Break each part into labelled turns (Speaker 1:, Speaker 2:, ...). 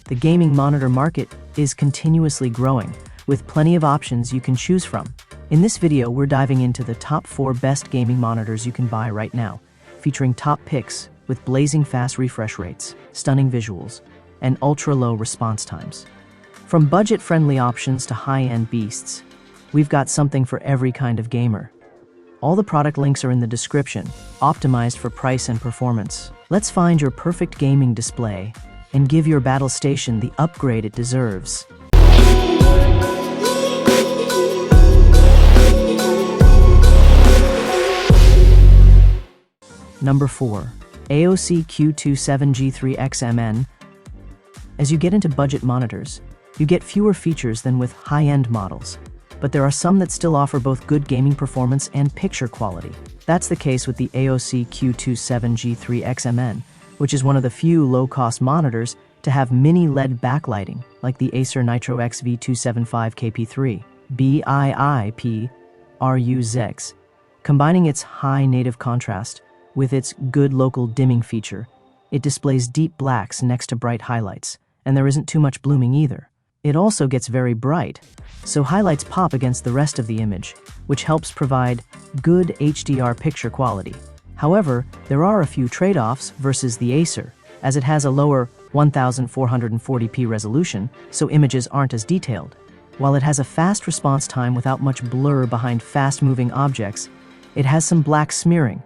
Speaker 1: The gaming monitor market is continuously growing, with plenty of options you can choose from. In this video, we're diving into the top 4 best gaming monitors you can buy right now, featuring top picks with blazing fast refresh rates, stunning visuals, and ultra-low response times. From budget-friendly options to high-end beasts, we've got something for every kind of gamer. All the product links are in the description, optimized for price and performance. Let's find your perfect gaming display and give your battle station the upgrade it deserves. Number 4. AOC Q27G3XMN. As you get into budget monitors, you get fewer features than with high-end models, but there are some that still offer both good gaming performance and picture quality. That's the case with the AOC Q27G3XMN, which is one of the few low-cost monitors to have mini LED backlighting, like the Acer Nitro XV275KP3 BIIP-RUZX. Combining its high native contrast with its good local dimming feature, it displays deep blacks next to bright highlights, and there isn't too much blooming either. It also gets very bright, so highlights pop against the rest of the image, which helps provide good HDR picture quality. However, there are a few trade-offs versus the Acer, as it has a lower 1440p resolution, so images aren't as detailed. While it has a fast response time without much blur behind fast-moving objects, it has some black smearing,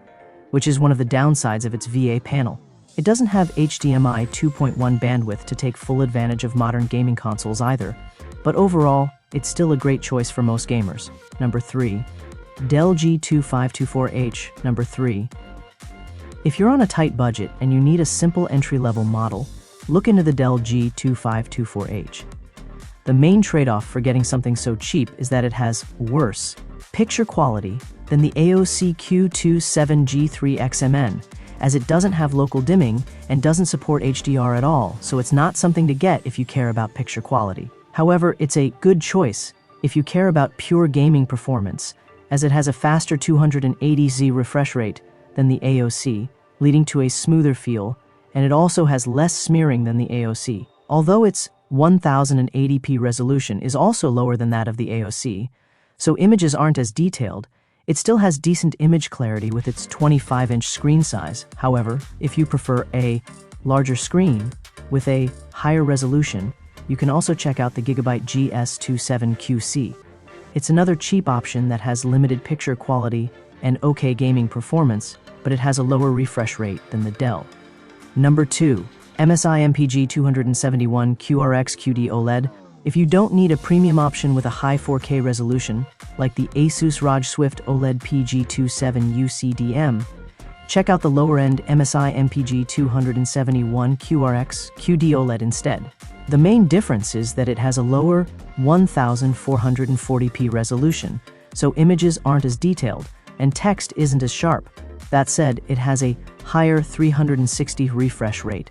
Speaker 1: which is one of the downsides of its VA panel. It doesn't have HDMI 2.1 bandwidth to take full advantage of modern gaming consoles either, but overall, it's still a great choice for most gamers. Number 3. Dell G2524H. Number 3. If you're on a tight budget and you need a simple entry-level model, look into the Dell G2524H. The main trade-off for getting something so cheap is that it has worse picture quality than the AOC Q27G3XMN, as it doesn't have local dimming and doesn't support HDR at all, so it's not something to get if you care about picture quality. However, it's a good choice if you care about pure gaming performance, as it has a faster 280Hz refresh rate than the AOC, leading to a smoother feel, and it also has less smearing than the AOC. Although its 1080p resolution is also lower than that of the AOC, so images aren't as detailed, it still has decent image clarity with its 25-inch screen size. However, if you prefer a larger screen with a higher resolution, you can also check out the Gigabyte GS27QC. It's another cheap option that has limited picture quality and okay gaming performance, but it has a lower refresh rate than the Dell. Number 2. MSI MPG 271 QRX QD-OLED. If you don't need a premium option with a high 4K resolution, like the Asus ROG Swift OLED PG27 UCDM, check out the lower-end MSI MPG 271 QRX QD-OLED instead. The main difference is that it has a lower 1440p resolution, so images aren't as detailed, and text isn't as sharp. That said, it has a higher 360 refresh rate.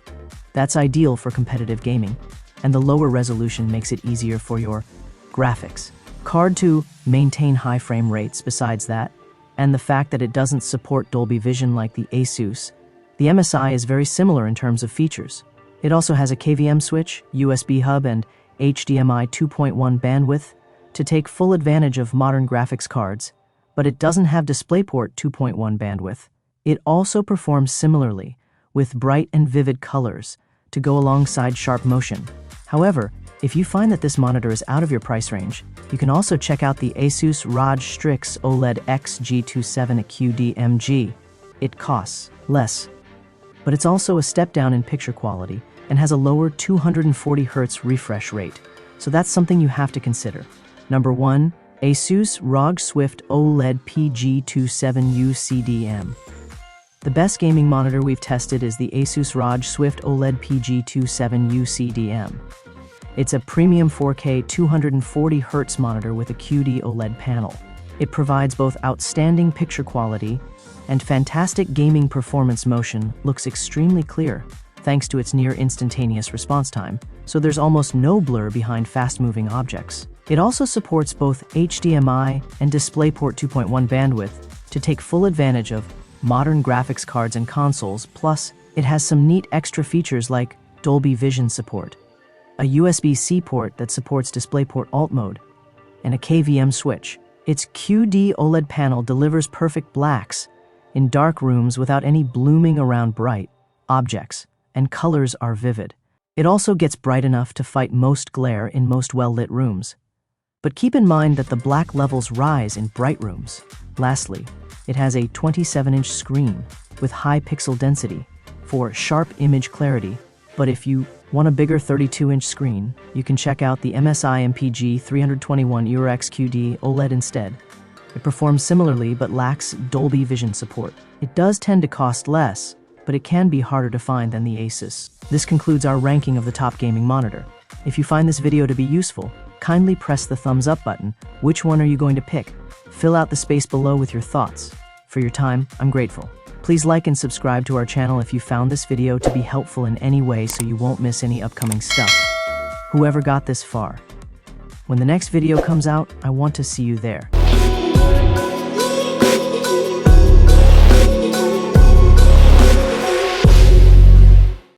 Speaker 1: That's ideal for competitive gaming, and the lower resolution makes it easier for your graphics card to maintain high frame rates. Besides that, and the fact that it doesn't support Dolby Vision like the Asus, the MSI is very similar in terms of features. It also has a KVM switch, USB hub, and HDMI 2.1 bandwidth to take full advantage of modern graphics cards, but it doesn't have DisplayPort 2.1 bandwidth. It also performs similarly, with bright and vivid colors to go alongside sharp motion. However, if you find that this monitor is out of your price range, you can also check out the Asus ROG Strix OLED XG27 QD-MG. It costs less, but it's also a step down in picture quality and has a lower 240Hz refresh rate, so that's something you have to consider. Number 1. Asus ROG Swift OLED PG27 UCDM. The best gaming monitor we've tested is the Asus ROG Swift OLED PG27 UCDM. It's a premium 4K 240Hz monitor with a QD-OLED panel. It provides both outstanding picture quality and fantastic gaming performance. Motion looks extremely clear, thanks to its near instantaneous response time, so there's almost no blur behind fast-moving objects. It also supports both HDMI and DisplayPort 2.1 bandwidth to take full advantage of modern graphics cards and consoles, plus it has some neat extra features like Dolby Vision support. a USB-C port that supports DisplayPort Alt mode, and a KVM switch. Its QD-OLED panel delivers perfect blacks in dark rooms without any blooming around bright objects, and colors are vivid. It also gets bright enough to fight most glare in most well-lit rooms. But keep in mind that the black levels rise in bright rooms. Lastly, it has a 27-inch screen with high pixel density for sharp image clarity. But if you want a bigger 32-inch screen, you can check out the MSI MPG 321 EURX QD-OLED instead. It performs similarly but lacks Dolby Vision support. It does tend to cost less, but it can be harder to find than the Asus. This concludes our ranking of the top gaming monitor. If you find this video to be useful, kindly press the thumbs up button. Which one are you going to pick? Fill out the space below with your thoughts. For your time, I'm grateful. Please like and subscribe to our channel if you found this video to be helpful in any way so you won't miss any upcoming stuff. Whoever got this far. When the next video comes out, I want to see you there.